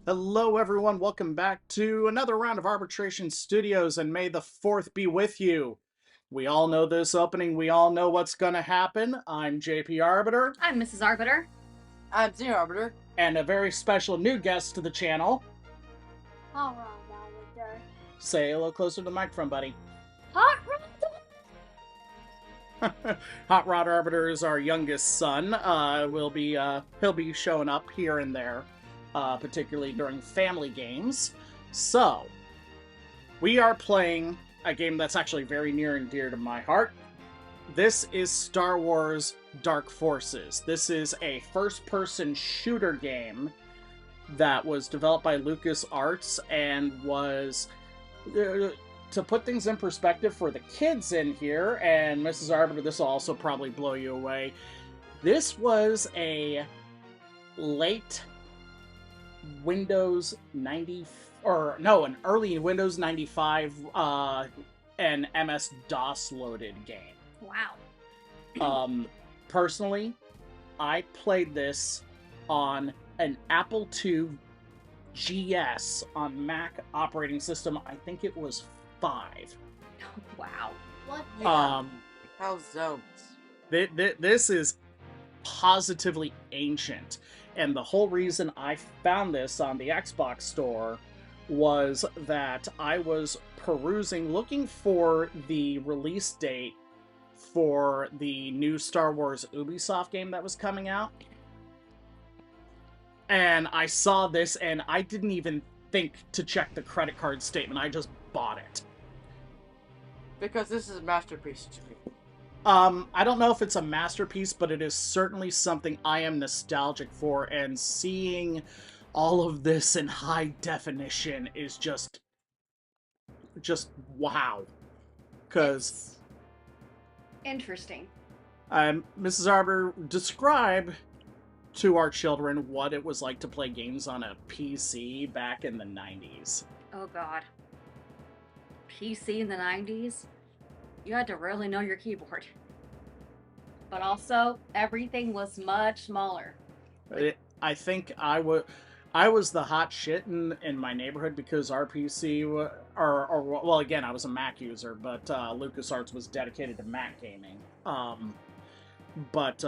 Hello, everyone. Welcome back to another round of Arbitration Studios, and may the 4th be with you. We all know this opening. We all know what's going to happen. I'm JPArbiter. I'm Mrs. Arbiter. I'm JPArbiter. And a very special new guest to the channel. Hot Rod Arbiter. Say a little closer to the microphone, buddy. Hot Rod. Hot Rod Arbiter is our youngest son. He'll be showing up here and there, particularly during family games. So, we are playing a game that's actually very near and dear to my heart. This is Star Wars Dark Forces. This is a first-person shooter game that was developed by LucasArts and was... to put things in perspective for the kids in here, and Mrs. Arbiter, this will also probably blow you away. This was a late Windows 90, an early Windows 95 and MS-DOS loaded game. Wow. Personally, I played this on an Apple II GS on Mac operating system. I think it was 5. Wow. What? How's zones? This is positively ancient, and the whole reason I found this on the Xbox store was that I was perusing, looking for the release date for the new Star Wars Ubisoft game that was coming out, and I saw this, and I didn't even think to check the credit card statement. I just bought it. Because this is a masterpiece to me. I don't know if it's a masterpiece, but it is certainly something I am nostalgic for, and seeing all of this in high definition is just wow. Because, Interesting. Mrs. Arbor, describe to our children what it was like to play games on a PC back in the 90s. Oh god. PC in the 90s? You had to really know your keyboard. But also, everything was much smaller. I think I was the hot shit in my neighborhood because our PC, well, again, I was a Mac user, but LucasArts was dedicated to Mac gaming. But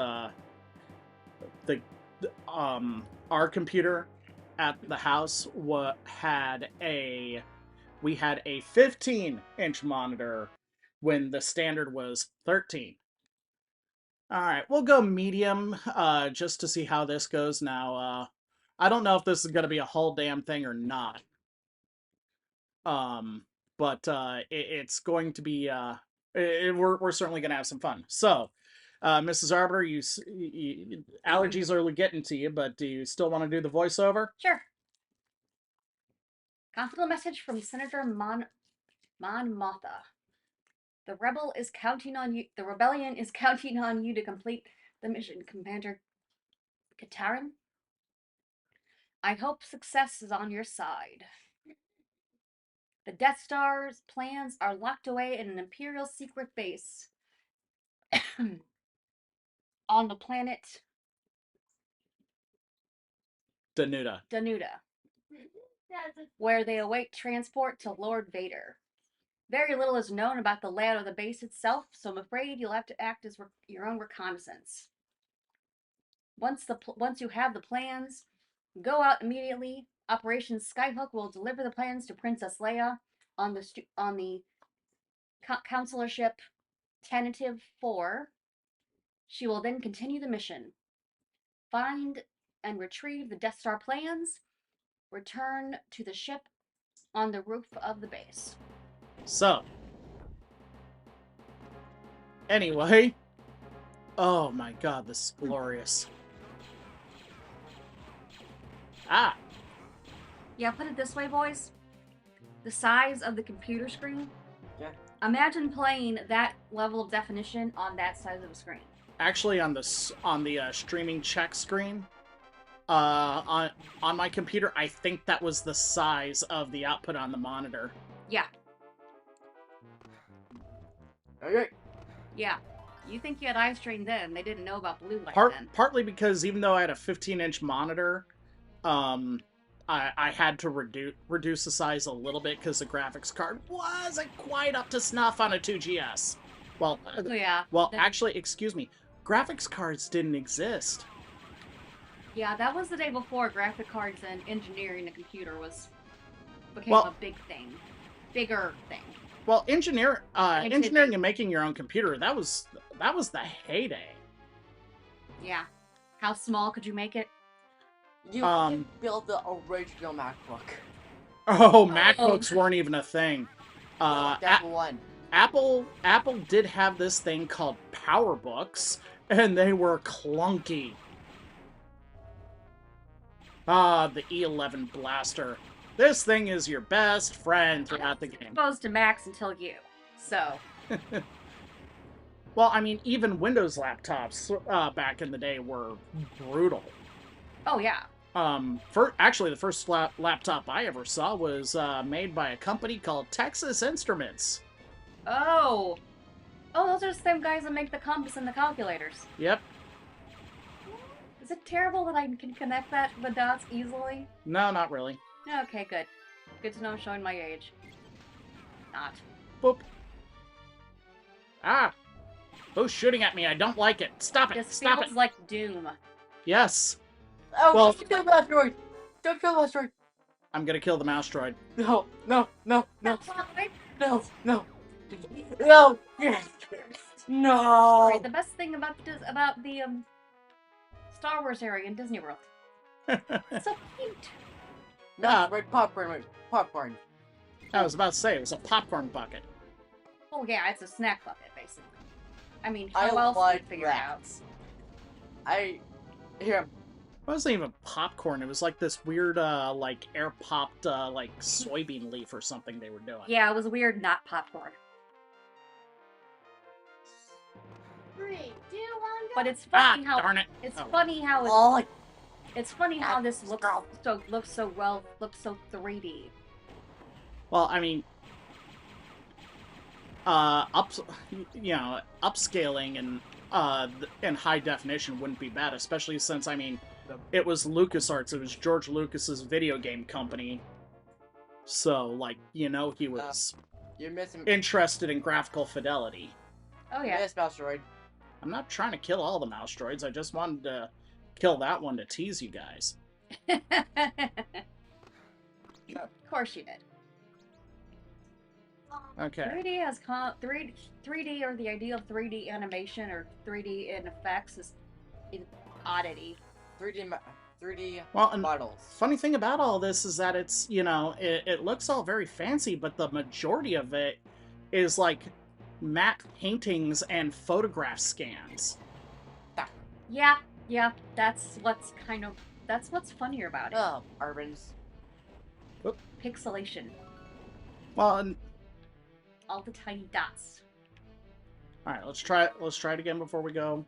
our computer at the house we had a 15-inch monitor when the standard was 13. All right, we'll go medium just to see how this goes now. I don't know if this is going to be a whole damn thing or not. But it's going to be we're certainly going to have some fun. So, Mrs. Arbiter, allergies are getting to you, but do you still want to do the voiceover? Sure. Confidential message from Senator Mon Mothma. The rebellion is counting on you to complete the mission, Commander Katarin. I hope success is on your side. The Death Star's plans are locked away in an Imperial secret base on the planet Danuta. where they await transport to Lord Vader. Very little is known about the layout of the base itself, so I'm afraid you'll have to act as your own reconnaissance. Once you have the plans, go out immediately. Operation Skyhook will deliver the plans to Princess Leia on the counselor ship Tentative 4. She will then continue the mission. Find and retrieve the Death Star plans. Return to the ship on the roof of the base. So, anyway, oh my god, this is glorious. Ah. Yeah, put it this way, boys. The size of the computer screen. Yeah. Imagine playing that level of definition on that size of a screen. Actually, on the streaming check screen, on my computer, I think that was the size of the output on the monitor. Yeah. Okay. Yeah. You think you had eye strain then? They didn't know about blue light then. Partly because even though I had a 15-inch monitor, I had to reduce the size a little bit because the graphics card wasn't quite up to snuff on a 2GS. Well, So yeah. actually, excuse me, graphics cards didn't exist. Yeah, that was the day before graphic cards and engineering a computer became Well- a big thing. Bigger thing. Well, engineering Interesting. and making your own computer, that was the heyday. Yeah. How small could you make it? You can build the original MacBook. Oh, MacBooks weren't even a thing. That's one. Apple did have this thing called PowerBooks, and they were clunky. The E11 Blaster. This thing is your best friend throughout the game. Exposed to Macs until you. So. Well, I mean, even Windows laptops back in the day were brutal. Oh yeah. Actually, the first laptop I ever saw was made by a company called Texas Instruments. Oh. Oh, those are the same guys that make the compass and the calculators. Yep. Is it terrible that I can connect the dots easily? No, not really. Okay, good. Good to know I'm showing my age. Not. Boop. Ah! Who's shooting at me? I don't like it. Stop it! This Stop feels it! like Doom. Yes. Oh, Well- don't kill the asteroid! Don't kill the asteroid! I'm gonna kill the mouse droid. No, no, no, no, That's not right. no, no. No! No! Right, the best thing about the Star Wars area in Disney World. It's so cute. No, red popcorn, popcorn. I was about to say, it was a popcorn bucket. Oh yeah, it's a snack bucket, basically. I mean, I how else do you like figure it out? that. Here, It wasn't even popcorn. It was like this weird, like, air-popped, like, soybean leaf or something they were doing. Yeah, it was weird, not popcorn. 3, 2, 1, go. But it's Ah, funny how darn it. it's Oh. funny how oh, like, it's funny how this looks Girl. so 3D. Well, I mean, upscaling and high definition wouldn't be bad, especially since, I mean, it was LucasArts. It was George Lucas's video game company. So, like, he was you're missing. interested in graphical fidelity. Oh yeah. Yes, asteroid. I'm not trying to kill all the mouse droids. I just wanted to kill that one to tease you guys. Of course you did. Okay. 3D has 3D or the idea of 3D animation or 3D in effects is an oddity. 3D Well, and models. funny thing about all this is that it's, it looks all very fancy, but the majority of it is like matte paintings and photograph scans. Yeah, that's what's funnier about it. Oh, Arbins. Pixelation. Well, and, All the tiny dots. all right, let's try it again before we go.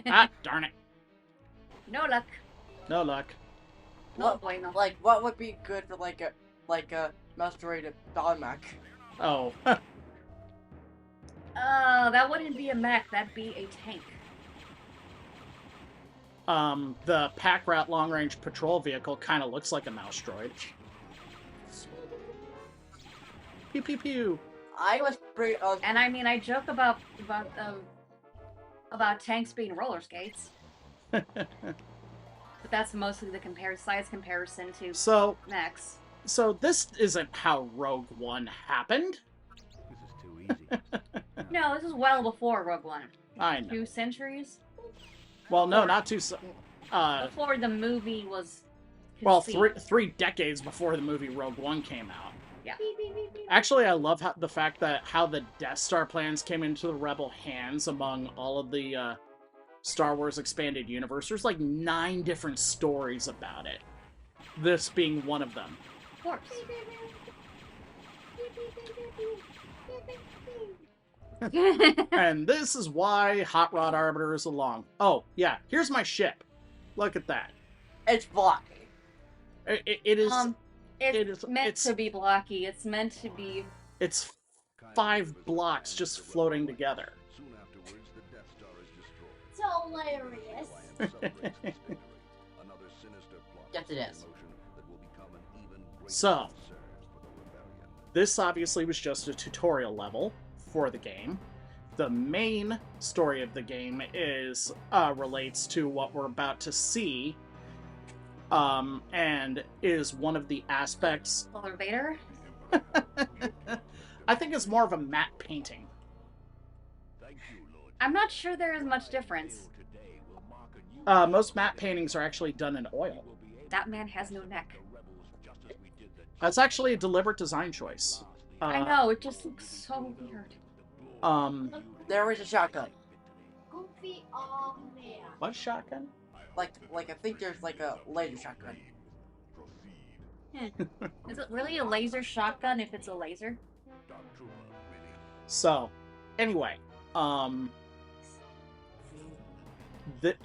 Ah, darn it. No luck. No luck. No What- bueno. Like, what would be good for like a mouse droid Dalmac? Oh. That wouldn't be a mech, that'd be a tank. The Pack Rat Long Range Patrol Vehicle kind of looks like a mouse droid. Pew pew pew. I was pretty. And I mean, I joke about tanks being roller skates, but that's mostly the size comparison to So mechs. this isn't how Rogue One happened. This is too easy. No, this is well before Rogue One. I know. 2 centuries Well, no, not too. before the movie was. Well, conceived. three decades before the movie Rogue One came out. Yeah. Actually, I love the fact that how the Death Star plans came into the Rebel hands among all of the Star Wars expanded universe. There's like 9 different stories about it. This being one of them. Of course. And this is why Hot Rod Arbiter is along. Oh, yeah, here's my ship. Look at that. It's blocky. It is. It's It is- meant it's- to be blocky. It's meant to be. It's 5 blocks just floating together. Soon afterwards, the Death Star is destroyed. It's hilarious. Another sinister plot Yes, it is. that will So, this obviously was just a tutorial level for the game. The main story of the game is relates to what we're about to see, and is one of the aspects. Lord Vader? I think it's more of a matte painting. I'm not sure there is much difference. Most matte paintings are actually done in oil. That man has no neck. That's actually a deliberate design choice. I know, it just looks so weird. There was a shotgun. Goofy all man. What shotgun? Like I think there's like a laser shotgun. Is it really a laser shotgun if it's a laser? So, anyway,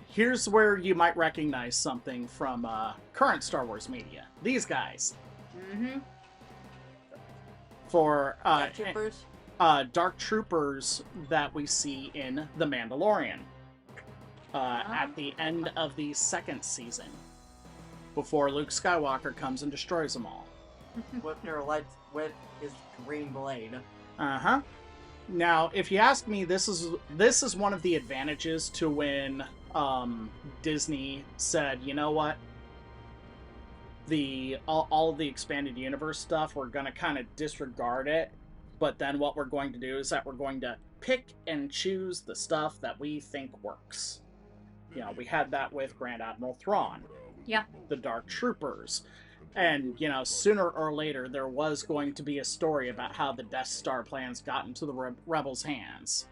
here's where you might recognize something from current Star Wars media. These guys. Mm-hmm. For Troopers. Dark Troopers that we see in The Mandalorian at the end of the second season, before Luke Skywalker comes and destroys them all. With their lights, with his green blade. Uh-huh. Now, if you ask me, this is one of the advantages to when Disney said, you know what, all of the expanded universe stuff, we're gonna kind of disregard it, but then what we're going to do is that we're going to pick and choose the stuff that we think works. You know, we had that with Grand Admiral Thrawn. Yeah. The Dark Troopers. And, you know, sooner or later, there was going to be a story about how the Death Star plans got into the Rebels' hands.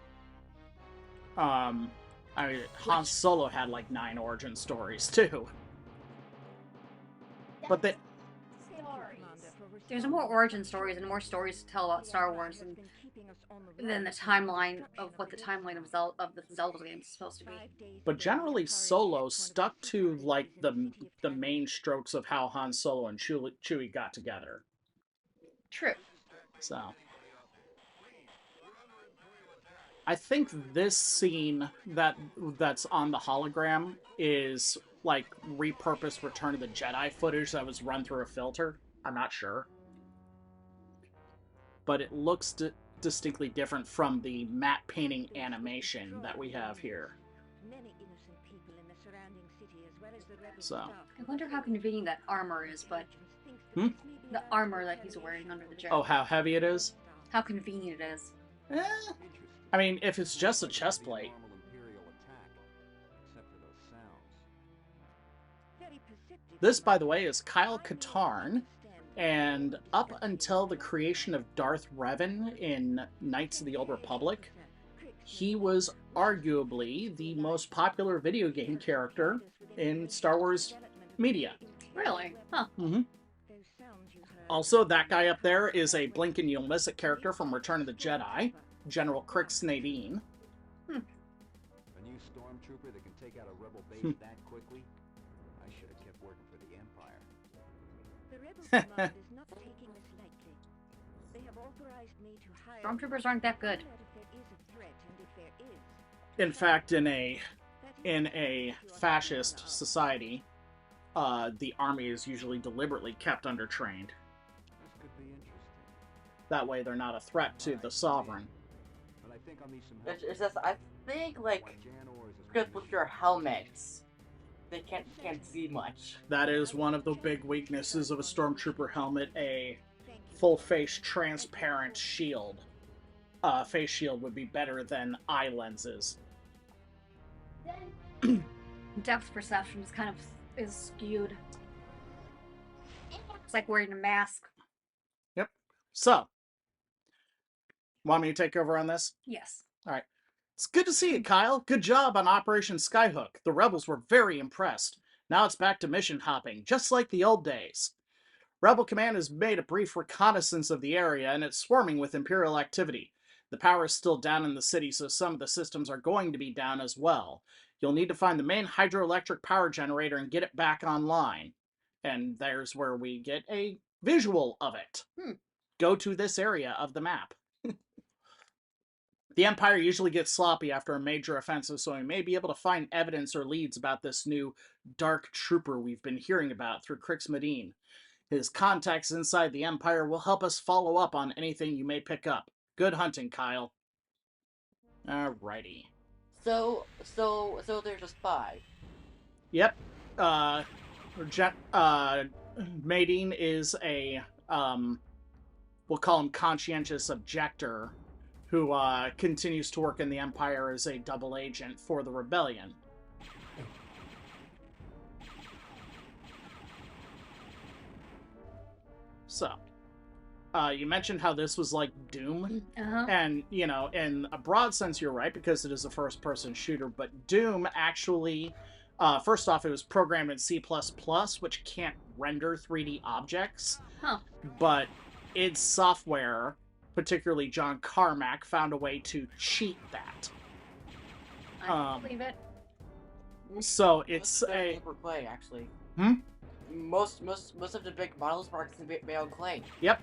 I mean, Han Solo had like 9 origin stories, too. But they... There's more origin stories and more stories to tell about Star Wars than the timeline of what the timeline of the Zelda game is supposed to be. But generally, Solo stuck to, like, the main strokes of how Han Solo and Chewie got together. True. So... I think this scene that's on the hologram is, like, repurposed Return of the Jedi footage that was run through a filter. I'm not sure. But it looks distinctly different from the matte painting animation that we have here. So. I wonder how convenient that armor is, but... Hmm? The armor that he's wearing under the jacket. Oh, how heavy it is? How convenient it is. I mean, if it's just a chest plate. This, by the way, is Kyle Katarn, and up until the creation of Darth Revan in Knights of the Old Republic, he was arguably the most popular video game character in Star Wars media. Really? Huh. Mm-hmm. Also, that guy up there is a blink and you'll miss it character from Return of the Jedi, General Crix Nadine. A new stormtrooper that can take out a rebel base that quickly? I should have kept working for the Empire. The rebel command is not taking this lightly. They have authorized me to hire... Stormtroopers aren't that good. If there is a threat, and if there is... In fact, in a fascist society, the army is usually deliberately kept undertrained. This could be interesting. That way they're not a threat to the sovereign. But I think I'll need some help. It's just, I think, like, Jan Ors is because with your helmets, they can't see much. That is one of the big weaknesses of a stormtrooper helmet, a full-face transparent shield. Face shield would be better than eye lenses. Depth perception is skewed. It's like wearing a mask. Yep. So, want me to take over on this? Yes. Alright. It's good to see you, Kyle. Good job on Operation Skyhook. The rebels were very impressed. Now it's back to mission hopping, just like the old days. Rebel Command has made a brief reconnaissance of the area, and it's swarming with Imperial activity. The power is still down in the city, so some of the systems are going to be down as well. You'll need to find the main hydroelectric power generator and get it back online. And there's where we get a visual of it. Go to this area of the map. The Empire usually gets sloppy after a major offensive, so we may be able to find evidence or leads about this new Dark Trooper we've been hearing about through Crix Medine. His contacts inside the Empire will help us follow up on anything you may pick up. Good hunting, Kyle. Alrighty. So there's a spy. Yep. Mating is a, we'll call him conscientious objector, who continues to work in the Empire as a double agent for the Rebellion. So, you mentioned how this was like Doom, and, you know, in a broad sense you're right, because it is a first-person shooter, but Doom actually, first off, it was programmed in C++, which can't render 3D objects, but id Software, particularly John Carmack, found a way to cheat that. I believe it. So it's a... clay, actually. Hmm? Most of the big models were actually made on clay. Yep.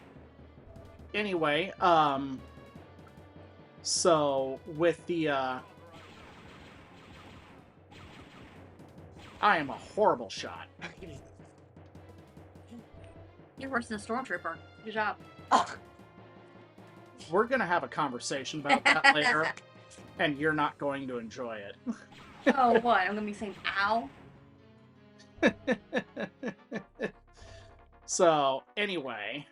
Anyway, so with the, I am a horrible shot. You're worse than a stormtrooper. Good job. We're gonna have a conversation about that later, and you're not going to enjoy it. Oh, what? I'm gonna be saying ow? So, anyway,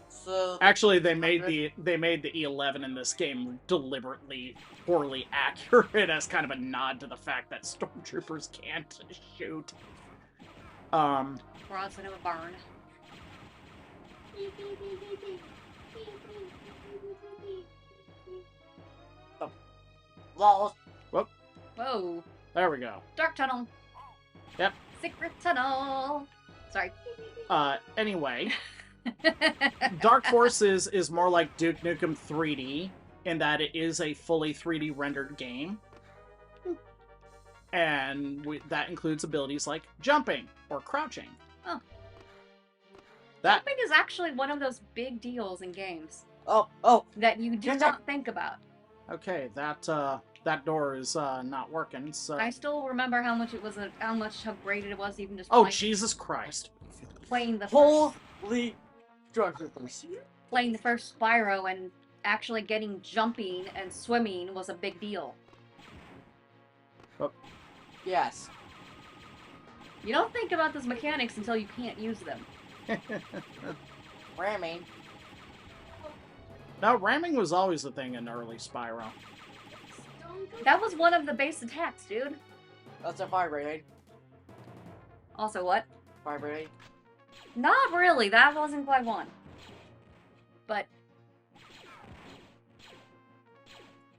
So actually they made the E11 in this game deliberately poorly accurate as kind of a nod to the fact that stormtroopers can't shoot. Rods into a barn. walls. Whoa. There we go. Dark tunnel. Yep. Secret tunnel. Sorry. Anyway, Dark Forces is more like Duke Nukem 3D in that it is a fully 3D rendered game. And that includes abilities like jumping or crouching. Oh. That Jumping is actually one of those big deals in games Oh, that you do Yes, not think about. okay, that door is not working, so I still remember how much it was, how great it was even just oh Jesus Christ. playing the holy stormtroopers. playing the first Spyro and actually getting jumping and swimming was a big deal. Yes. You don't think about those mechanics until you can't use them. Ramming. No, ramming was always a thing in early Spyro. That was one of the base attacks, dude. That's a fire grenade. Also, what? Fire grenade. Not really. That wasn't quite one. But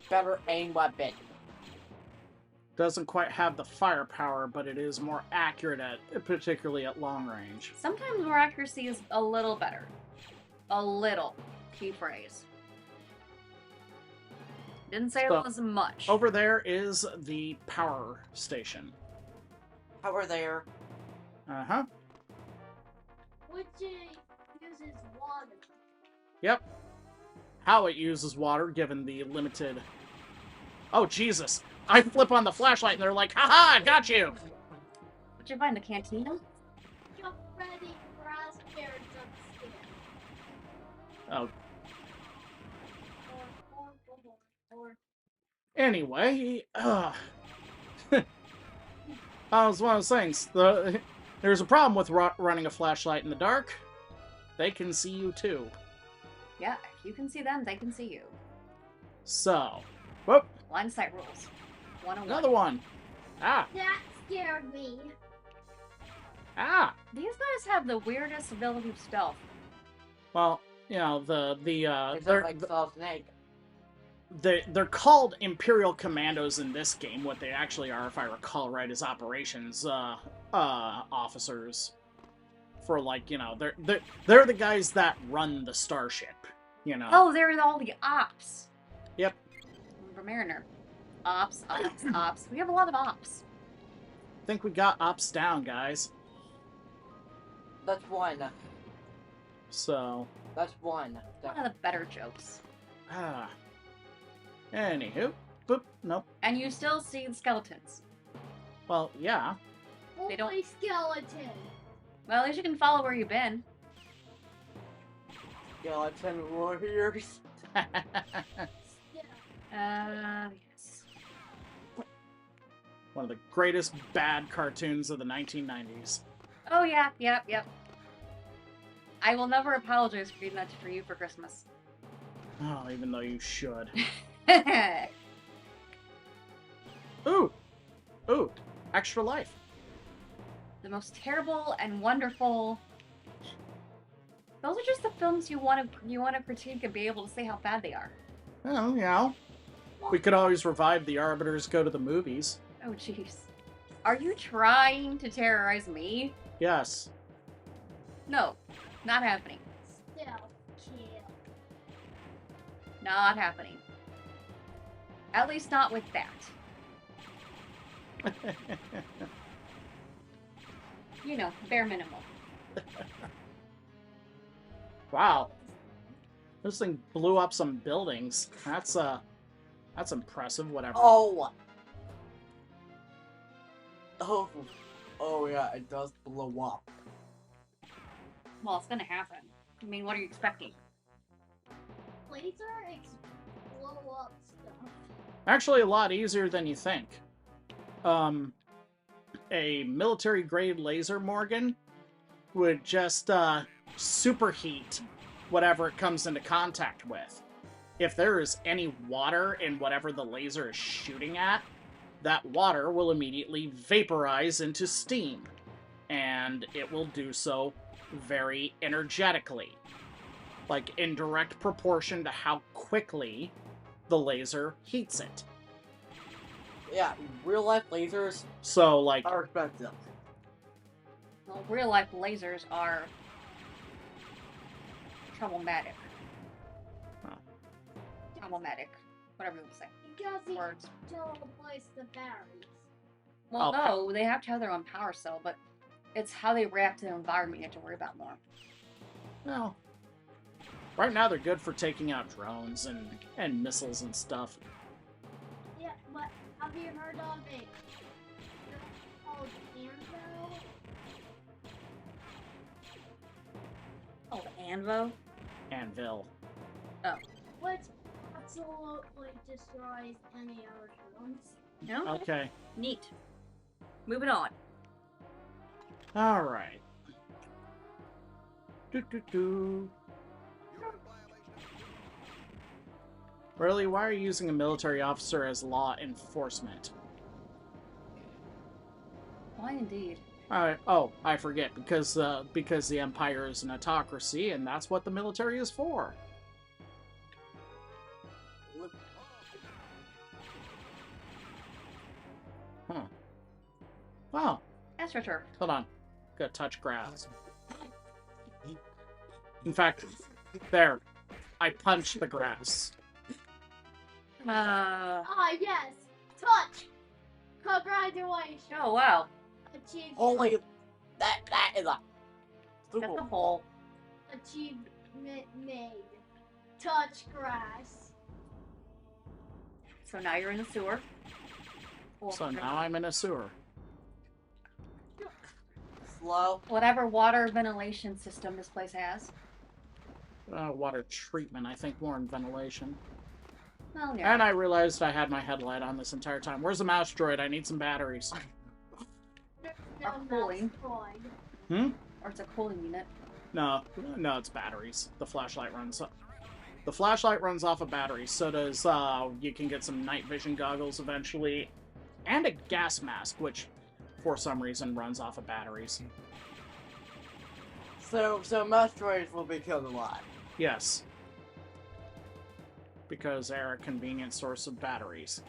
Better aim weapon. Doesn't quite have the firepower, but it is more accurate particularly at long range. sometimes more accuracy is a little better. A little. Key phrase. Didn't say So, it was much. Over there is the power station. How are there? Uh-huh. Which uses water. Yep. How it uses water, given the limited... Oh, Jesus. I flip on the flashlight and they're like, haha, I got you! Did you find the cantina? Jump ready, raspberry jump scare. Oh, Or anyway, that was one of those things. There's a problem with running a flashlight in the dark. They can see you too. Yeah, if you can see them, they can see you. So, whoop, Line of sight rules. 101. another one. Ah, that scared me. ah. These guys have the weirdest ability of stealth. Well, you know, It's they're, like Solid Snake. they're called Imperial Commandos in this game. What they actually are, if I recall right, is operations officers. For, like, you know, they're the guys that run the starship, you know. Oh, they're all the ops. Yep. Remember Mariner. Ops, ops, ops. We have a lot of ops. Think we got ops down, guys. That's one. So, That's one. One of the better jokes. Anywho, boop, nope. And you still see the skeletons. Well, yeah. They don't- Only skeleton. Well, at least you can follow where you've been. Skeleton warriors. Yeah. Yes. One of the greatest bad cartoons of the 1990s. Oh yeah, yep. I will never apologize for getting that for you for Christmas. Oh, even though you should. The Ooh! Ooh! Extra life. most terrible and wonderful. Those are just the films you want to critique and be able to say how bad they are. Oh, yeah. We could always revive the Arbiters Go to the Movies. Oh jeez. Are you trying to terrorize me? Yes. No, not happening. Still kill. Not happening. At least not with that. You know, bare minimum. Wow. This thing blew up some buildings. That's impressive, whatever. Oh. Oh yeah, it does blow up. Well, it's gonna happen. I mean, what are you expecting? Laser blow up stuff. Actually, a lot easier than you think. A military-grade laser, Morgan, would just superheat whatever it comes into contact with. If there is any water in whatever the laser is shooting at, that water will immediately vaporize into steam, and it will do so very energetically, like in direct proportion to how quickly the laser heats it. Yeah, real life lasers So, like, are expensive. Well, real life lasers are troublematic. Oh. Troublematic. Whatever you say. Because he Words. don't replace the batteries. Well, Okay. no, they have to have their own power cell, but it's how they react to the environment you have to worry about more. well, right now they're good for taking out drones and missiles and stuff. Yeah, but have you heard of it? Called Anvil? Oh, the Anvo? Anvil. Which absolutely destroys any other drones. No? Okay. Neat. Moving on. Alright. Do. Really? Why are you using a military officer as law enforcement? Why indeed? Oh, I forget, because the Empire is an autocracy, and that's what the military is for. Huh. Wow. AstroTurf. Hold on. Gotta touch grass. In fact, there. I punched the grass. Ah, yes! Touch! Congratulations! Oh, wow. Achievement. Holy, that is a That's super the hole. Achievement made. Touch grass. So now you're in the sewer. So now I'm in a sewer. slow. Whatever water ventilation system this place has. Water treatment, I think more in ventilation. Well, yeah. And I realized I had my headlight on this entire time. Where's the mouse droid? I need some batteries. Or cooling. Hmm? Or it's a cooling unit. No, it's batteries. The flashlight runs off of batteries. So does, you can get some night vision goggles eventually. And a gas mask, which, for some reason, runs off of batteries. So mouse droids will be killed alive. Yes. Because they're a convenient source of batteries.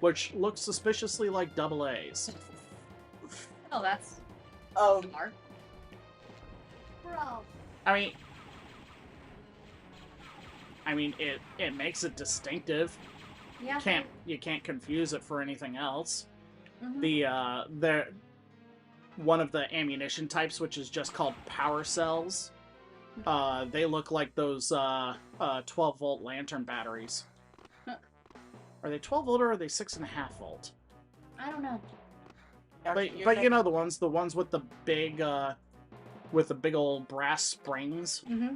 Which looks suspiciously like double A's. Oh, that's Um, smart. Bro. I mean, it makes it distinctive. Yeah. You can't confuse it for anything else. Mhm. The one of the ammunition types, which is just called power cells, they look like those 12-volt lantern batteries. Huh. Are they 12 volt or are they 6.5 volt? I don't know. But you know the ones with the big old brass springs. Mm-hmm.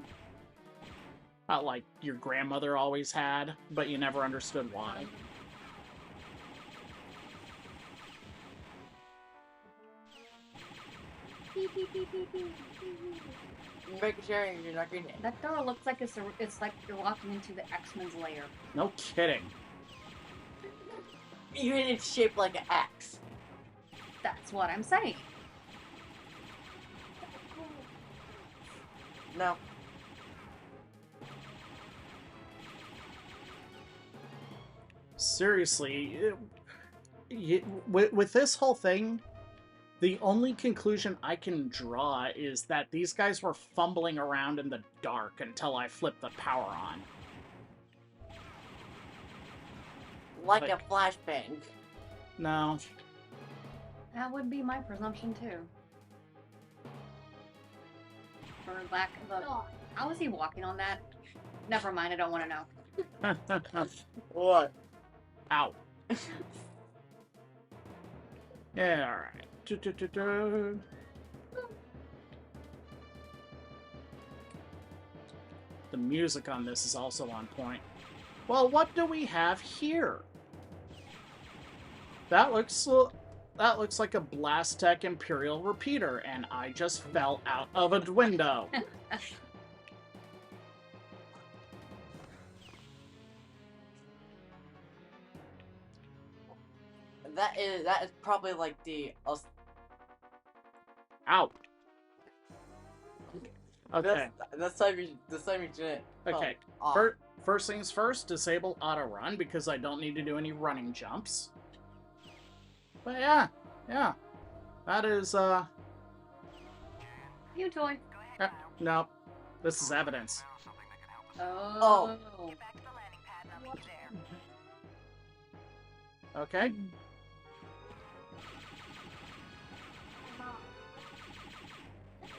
Not like your grandmother always had, but you never understood why. Beep, beep, beep, beep, beep, beep. Make sure you're not getting it. That door looks like it's like you're walking into the X-Men's lair. No kidding. Even it's shaped like an axe. That's what I'm saying. No. Seriously, with this whole thing, the only conclusion I can draw is that these guys were fumbling around in the dark until I flipped the power on. Like a flashbang. No. That would be my presumption too. For lack of a... Oh, How was he walking on that? Never mind, I don't want to know. What? Ow. Yeah, alright. The music on this is also on point. Well, what do we have here? That looks like a Blastech Imperial repeater, and I just fell out of a window. That is probably like the Ow. Okay. That's time you didn't. Okay. First things first, disable auto run because I don't need to do any running jumps. But yeah. That is You toy. no. This is evidence. Oh. Okay.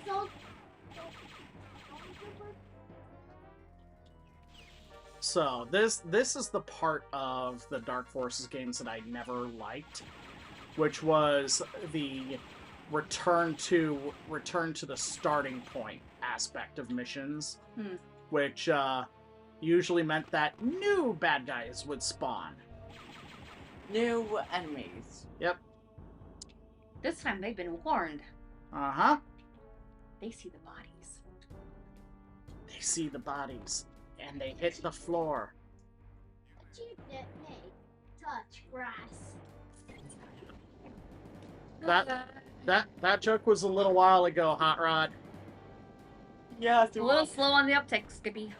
so, So this is the part of the Dark Forces games that I never liked, which was the return to the starting point aspect of missions, which usually meant that new bad guys would spawn. New enemies. Yep. This time they've been warned. Uh-huh. They see the bodies. They see the bodies, and they hit the floor. achievement may touch grass. That joke was a little while ago, Hot Rod. Yeah, It's a little slow on the uptake, Skippy.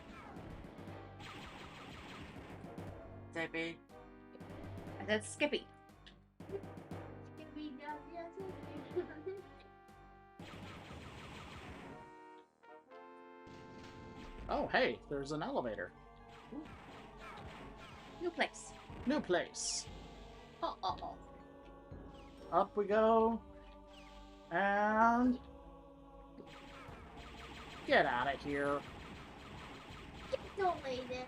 Debbie. I said Skippy. Oh, hey, there's an elevator. New place. New place. Oh. Up we go. And... get out of here. Get deleted.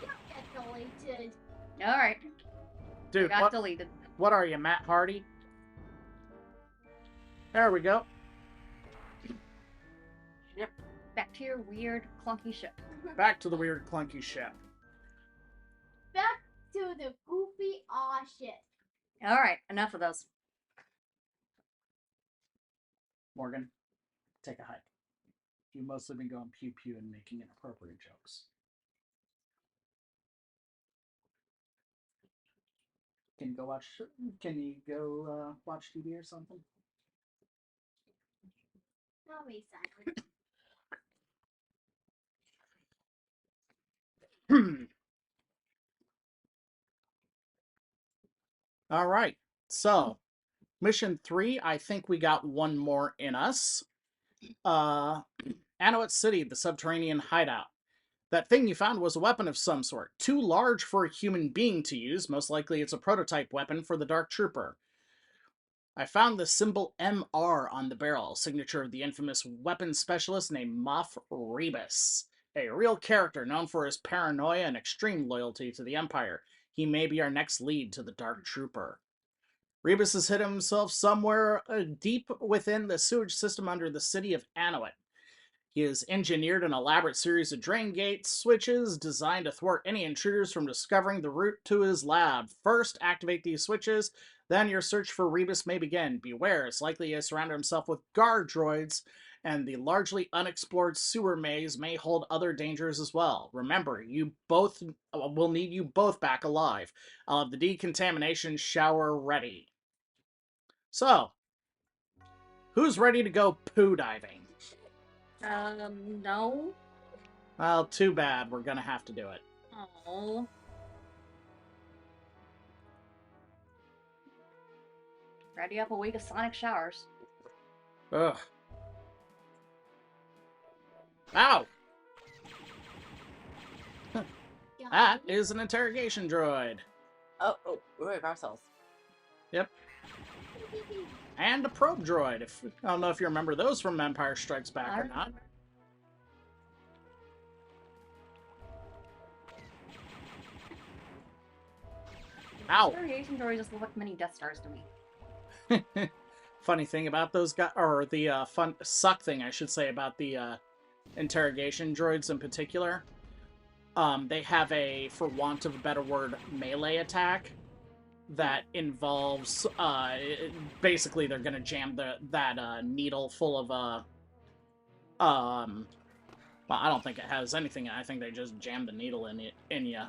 Get deleted. Alright. Dude, Got deleted. what are you, Matt Hardy? There we go. Back to your weird, clunky ship. Back to the weird, clunky ship. Back to the goofy aw shit. Alright, enough of those. Morgan, take a hike. You've mostly been going pew-pew and making inappropriate jokes. Can you go watch TV or something? Tell me, silent. All right. So, mission 3, I think we got one more in us. Anowit City, the subterranean hideout. That thing you found was a weapon of some sort, too large for a human being to use. Most likely it's a prototype weapon for the Dark Trooper. I found the symbol MR on the barrel, signature of the infamous weapons specialist named Moff Rebus, a real character known for his paranoia and extreme loyalty to the Empire. He may be our next lead to the Dark Trooper. Rebus has hid himself somewhere deep within the sewage system under the city of Anuit. He has engineered an elaborate series of drain gate switches designed to thwart any intruders from discovering the route to his lab. First, activate these switches, then your search for Rebus may begin. Beware, it's likely he has surrounded himself with guard droids, and the largely unexplored sewer maze may hold other dangers as well. Remember, you both will need you both back alive. I'll have the decontamination shower ready. So, who's ready to go poo diving? No. Well, too bad. We're gonna have to do it. Oh. Ready up a week of sonic showers. Ugh. Ow! That is an interrogation droid. Oh, we're at ourselves. Yep. And a probe droid. I don't know if you remember those from Empire Strikes Back or not. Ow! Interrogation droids just look like mini Death Stars to me. Funny thing about those guys, or the fun suck thing I should say about the interrogation droids in particular, they have a, for want of a better word, melee attack that involves basically they're gonna jam that needle full of well, I don't think it has anything. I think they just jam the needle in you.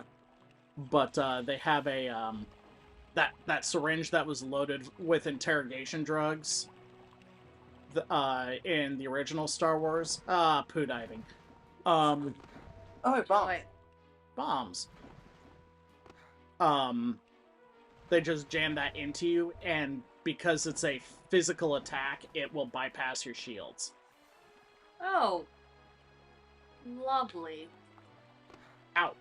But they have a that syringe that was loaded with interrogation drugs in the original Star Wars. Poo diving. Oh, wait, bomb. Wait. Bombs. They just jam that into you, and because it's a physical attack, it will bypass your shields. Oh. Lovely. Ow.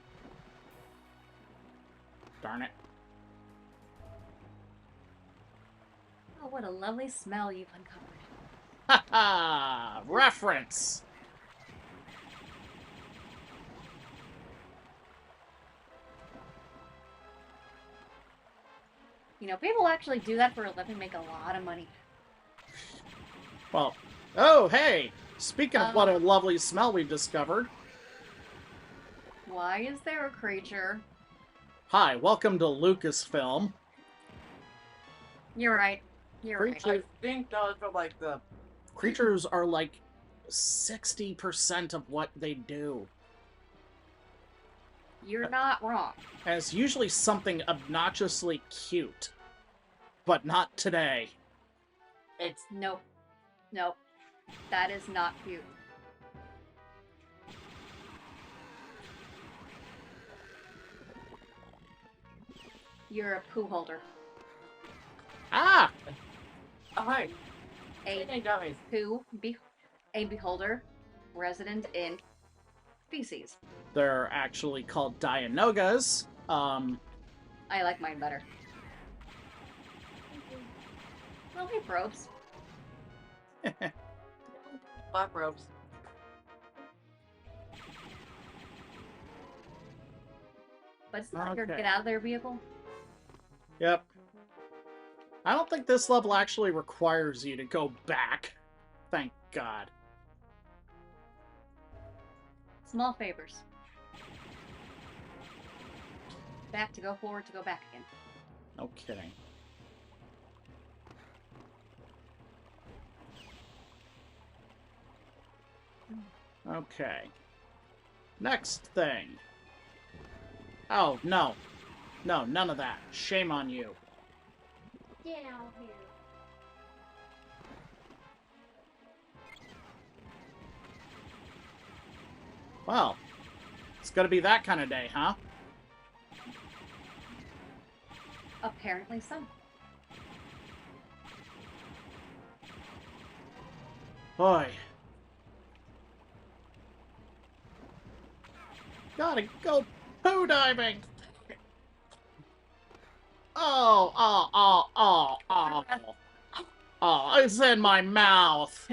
Darn it. Oh, what a lovely smell you've uncovered. Ha ha! Reference! You know, people actually do that for a living, make a lot of money. Well, oh, hey! Speaking of what a lovely smell we've discovered. Why is there a creature? Hi, welcome to Lucasfilm. You're right. You're right. I think that was from like the. Creatures are like 60% of what they do. You're not wrong. And it's usually something obnoxiously cute. But not today. It's Nope. Nope. That is not cute. You're a poo holder. Ah! oh hi. A Hey, dummies. a beholder, resident in feces. They're actually called Dianogas. I like mine better. Well, hey, probes. Black robes. But it's not your Okay. get out of their vehicle. Yep. I don't think this level actually requires you to go back. Thank God. Small favors. Back to go forward to go back again. No kidding. Okay. Next thing. Oh, no. No, none of that. Shame on you. Get out here. Well, it's gonna be that kind of day, huh? Apparently so. Boy. Gotta go poo diving! Oh. Oh, it's in my mouth.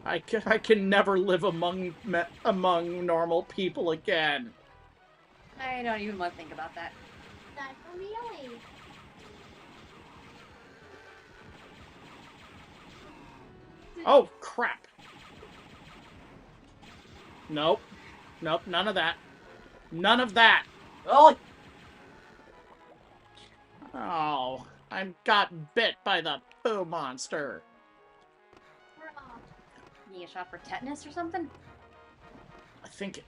I can never live among normal people again. I don't even want to think about that. That's for Mealy. Oh, crap. Nope. Nope, none of that. None of that. Oh, Oh, I got bit by the poo monster. We're off. You need a shot for tetanus or something?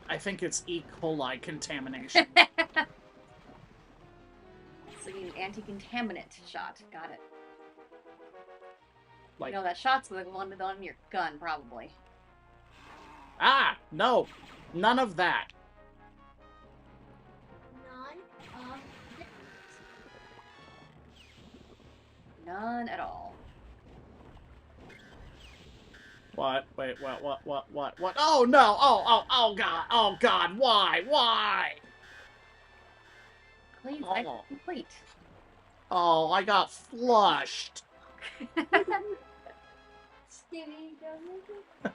I think it's E. coli contamination. So you need an anti-contaminant shot. Got it. Like, No, that shot's the one on your gun, probably. ah, no. None of that. None of this. None at all. What? Wait, what? Oh, no! Oh, God, why? Please, Oh. complete. Oh, I got flushed. Skinny doesn't.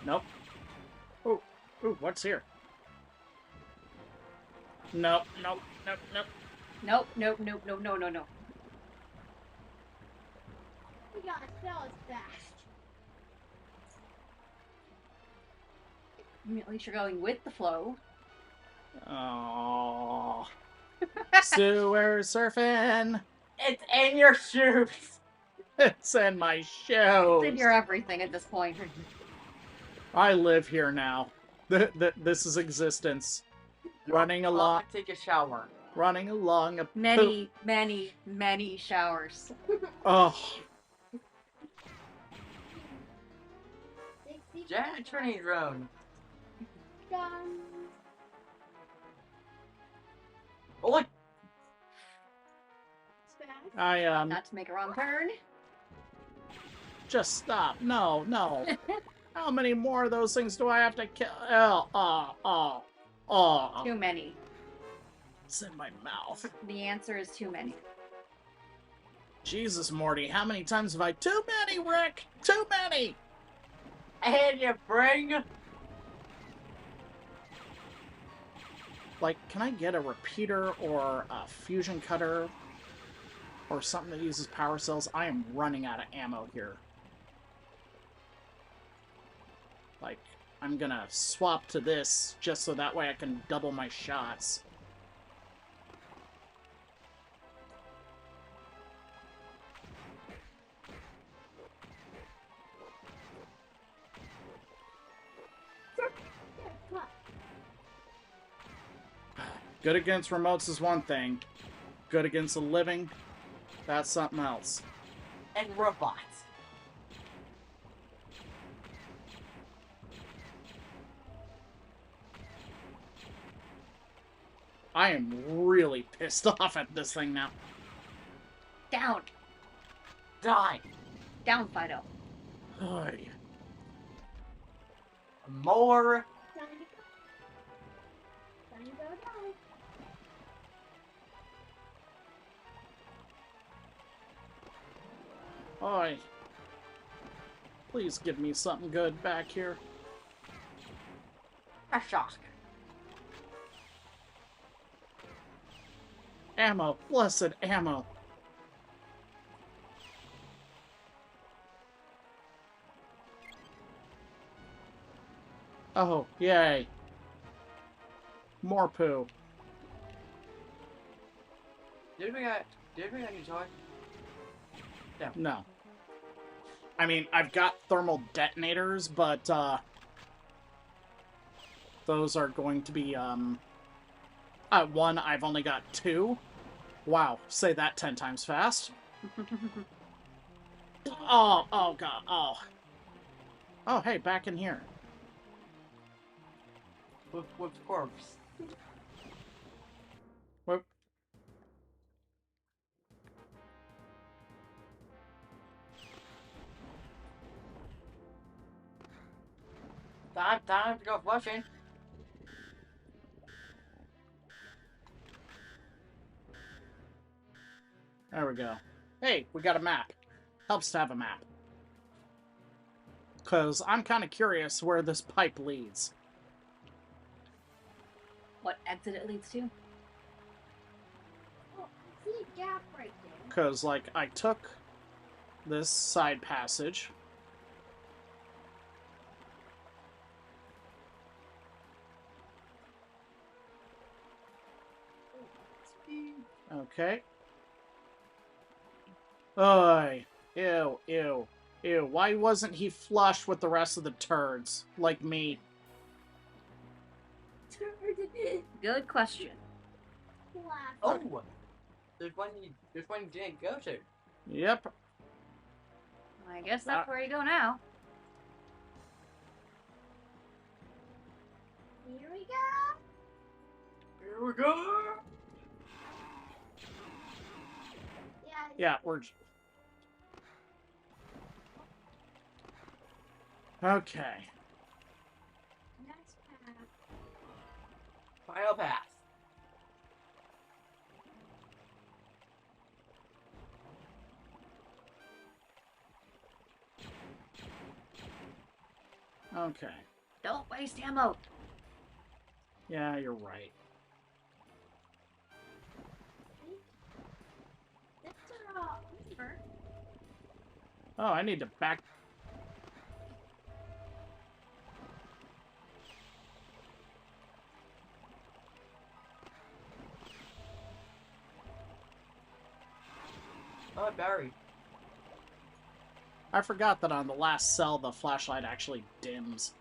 Nope. Ooh, what's here? Nope. Nope. No. We gotta sell it fast. At least you're going with the flow. Oh. Sewer surfing. it's in your shoes. It's in my It's shoes. in your everything at this point. I live here now. This is existence. Running along, Take a shower. running along a poop. Many showers. Oh, Jet training drone. Done. Oh, look. Fast. I Not to make a wrong turn. just stop. No. How many more of those things do I have to kill? Oh. Too many. It's in my mouth. The answer is too many. Jesus, Morty, how many times have I? Too many, Rick. Too many. And you bring. Like, can I get a repeater or a fusion cutter or something that uses power cells? I am running out of ammo here. Like, I'm gonna swap to this just so that way I can double my shots. Cut. Good against remotes is one thing. Good against the living, that's something else. And robots. I am really pissed off at this thing now. Down. Die. Down, Fido. Oy. More. Time to go. Time to go down. Oy. Please give me something good back here. A shock. Ammo. Blessed ammo. Oh, yay. More poo. Did we get any toy? No. I mean, I've got thermal detonators, but, those are going to be, one, I've only got 2. Wow, say that 10 times fast. Oh, God, oh. Oh, hey, back in here. With corpse. Whoop. Time to go flushing. There we go. Hey, we got a map. Helps to have a map. Because I'm kind of curious where this pipe leads. What exit it leads to? Oh, I see a gap right there. Because, like, I took this side passage. Okay. Oy. Ew, ew, ew. Why wasn't he flush with the rest of the turds? Like me. Good question. Oh! There's one you didn't go to. Yep. I guess that's where you go now. Here we go. Here we go! Yeah, we're... Okay. Next path. Final pass. Okay. Don't waste ammo. Yeah, you're right. This are all over. Oh, I need to back... Oh, Barry. I forgot that on the last cell, the flashlight actually dims.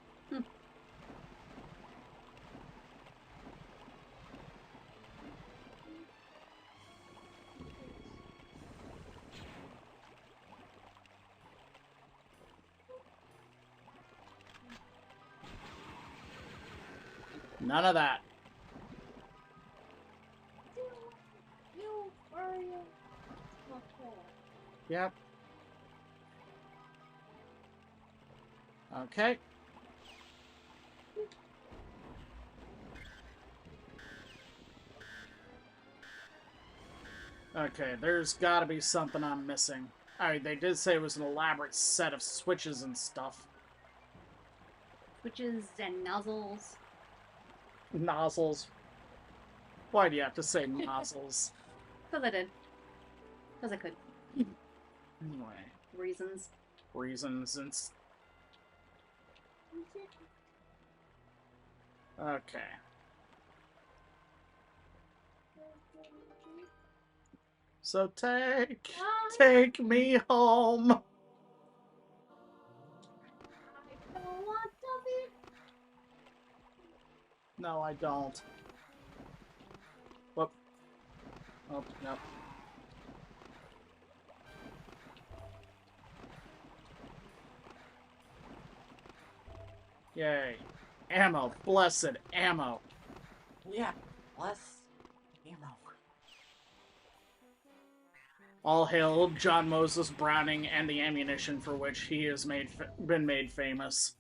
None of that. You are you? Okay. Yep. Okay. Okay, there's gotta be something I'm missing. Alright, they did say it was an elaborate set of switches and stuff. Switches and nozzles. Nozzles. Why do you have to say nozzles? Because I did. Because I could. Anyway, Reasons. reasons and... Okay. So take me home. I don't want to be. No, I don't. Whoop. Oh, no. Yay. Ammo. Blessed ammo. Yeah, less ammo. All hail John Moses Browning and the ammunition for which he has been made famous.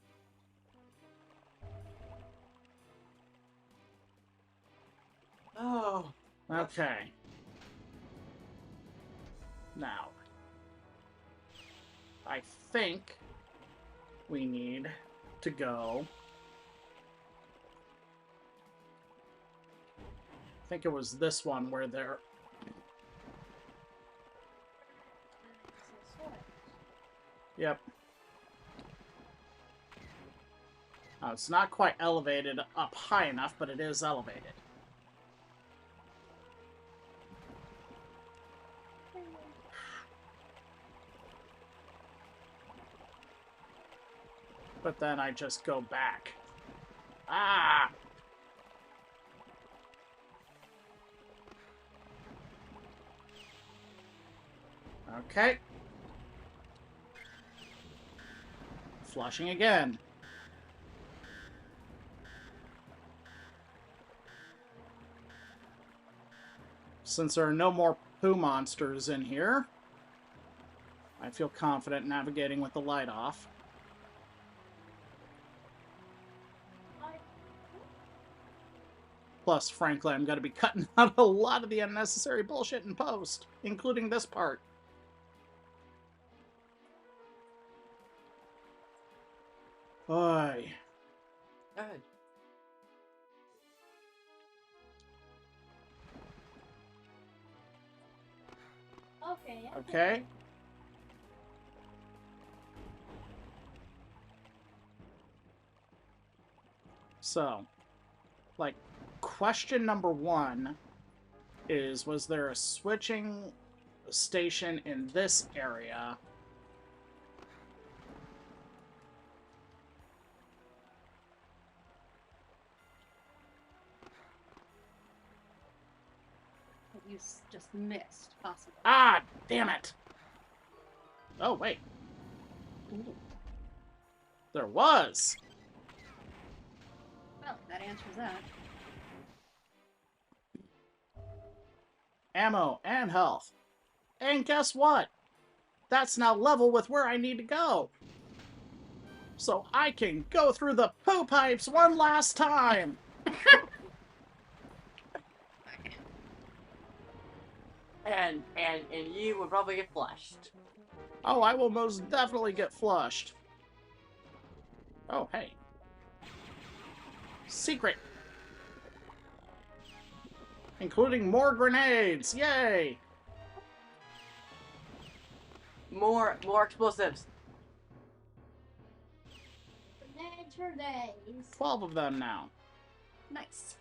Oh. Okay. Now, I think we need to go... I think it was this one where they're... Yep. Oh, it's not quite elevated up high enough, but it is elevated. But then I just go back. Ah! Okay. Flushing again. Since there are no more poo monsters in here, I feel confident navigating with the light off. Plus, frankly, I'm going to be cutting out a lot of the unnecessary bullshit in post, including this part. Oy. Go ahead. Okay. Okay. So, like, question number 1 is, was there a switching station in this area? That you just missed, possibly. Ah, damn it! Oh, wait. Ooh. There was! Well, that answers that. Ammo and health. And guess what? That's now level with where I need to go. So I can go through the poo pipes one last time! And you would probably get flushed. Oh, I will most definitely get flushed. Oh, hey. Secret! Including more grenades! Yay! More explosives. Grenades for days. 12 of them now. Nice.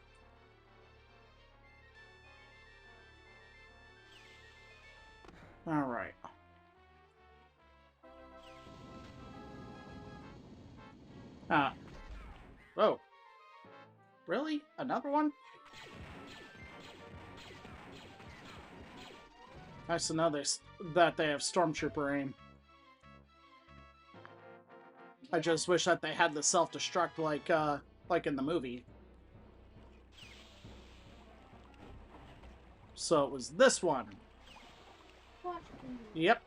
Alright. Whoa. Really? Another one? Nice to know that they have Stormtrooper aim. I just wish that they had the self-destruct like in the movie. So it was this one. Question. Yep.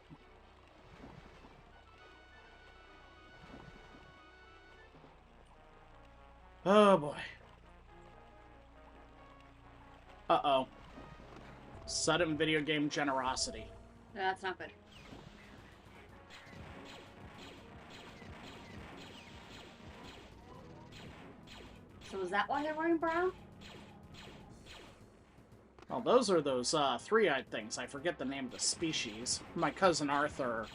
Oh boy. Uh-oh. Sudden video game generosity. That's not good. So is that why they're wearing brown? Well, those are those three-eyed things. I forget the name of the species. My cousin Arthur,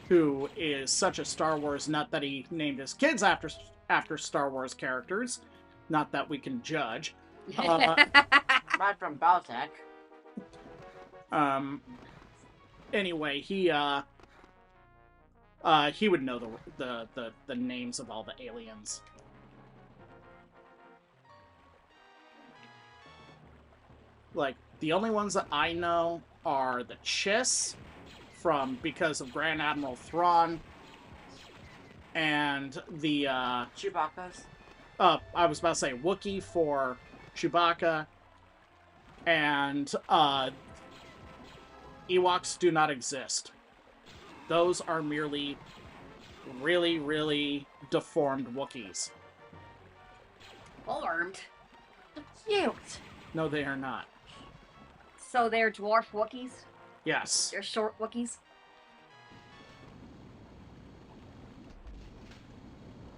who is such a Star Wars nut that he named his kids after Star Wars characters. Not that we can judge. Right from Baltech. Anyway, he would know the names of all the aliens. Like, the only ones that I know are the Chiss because of Grand Admiral Thrawn, and the Chewbacca's. I was about to say Wookiee for Chewbacca, and Ewoks do not exist. Those are merely really, really deformed Wookiees. Armed. Cute. No, they are not. So they're dwarf Wookiees? Yes. They're short Wookiees?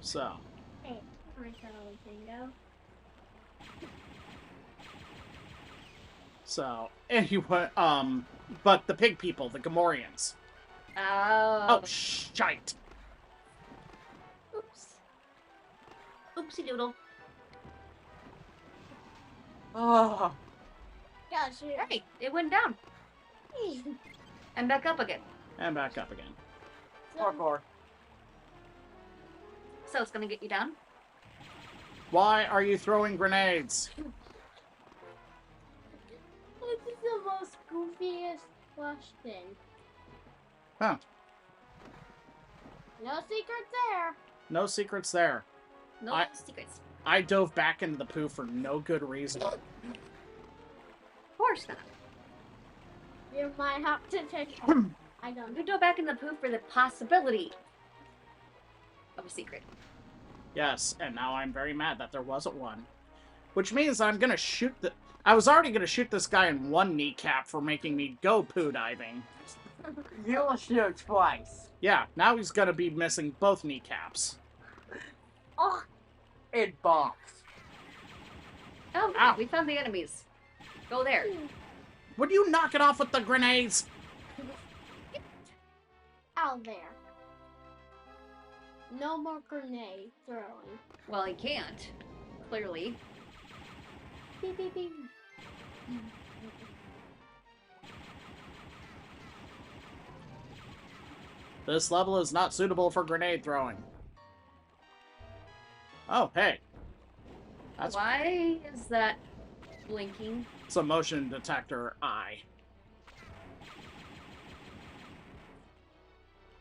So, Hey, I saw a bingo. anyway, but the pig people, the Gamorreans. Oh. Oh, shite. Oops. Oopsie doodle. Oh. Gosh, Hey, it went down. And back up again. And back up again. Parkour. So it's gonna get you down? Why are you throwing grenades? This is the most goofiest question. Huh. No secrets there. No secrets there. No secrets. I dove back into the poo for no good reason. Of course not. You might have to take. I don't know. You go back in the poop for the possibility of a secret. Yes, and now I'm very mad that there wasn't one. Which means I'm gonna shoot I was already gonna shoot this guy in one kneecap for making me go poo diving. You'll shoot twice. Yeah, now he's gonna be missing both kneecaps. Oh, It bombs. Oh, Ow. we found the enemies. Go there. Would you knock it off with the grenades? out there. No more grenade throwing. Well, he can't. Clearly. Beep, beep, beep. This level is not suitable for grenade throwing. Oh, hey. That's Why is that blinking? it's a motion detector eye.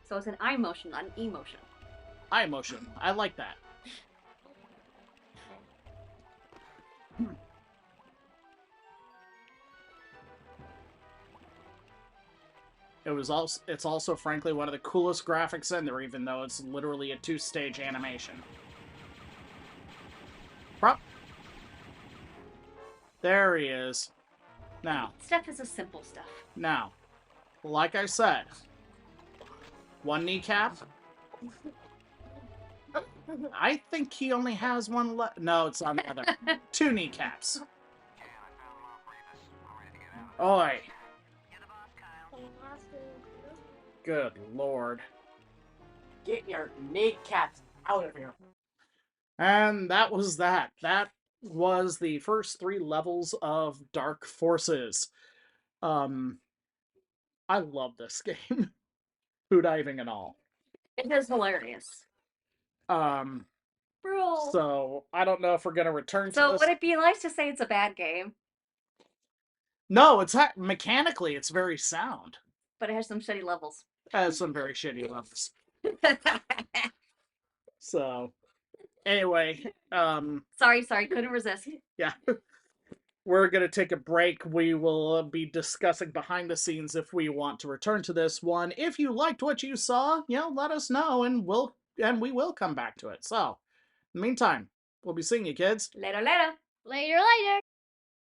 So it's an eye motion, not an E motion. Eye motion. I like that. It's also frankly one of the coolest graphics in there, even though it's literally a 2-stage animation. Prop. There he is. Now, Stuff is the simple stuff. like I said, one kneecap. I think he only has one left. No, it's on the other. 2 kneecaps. Oi. Good lord. Get your kneecaps out of here. And that was that. That was the first 3 levels of Dark Forces. I love this game. Food diving and all. It is hilarious. Bro. Bro. So, I don't know if we're gonna return to So this. would it be nice to say it's a bad game, No, it's mechanically, it's very sound. but it has some shitty levels? It has some very shitty levels. So, anyway, sorry, couldn't resist. yeah. We're going to take a break. We will be discussing behind the scenes if we want to return to this one. If you liked what you saw, let us know and we will come back to it. So, in the meantime, we'll be seeing you, kids. Later, later. Later, later.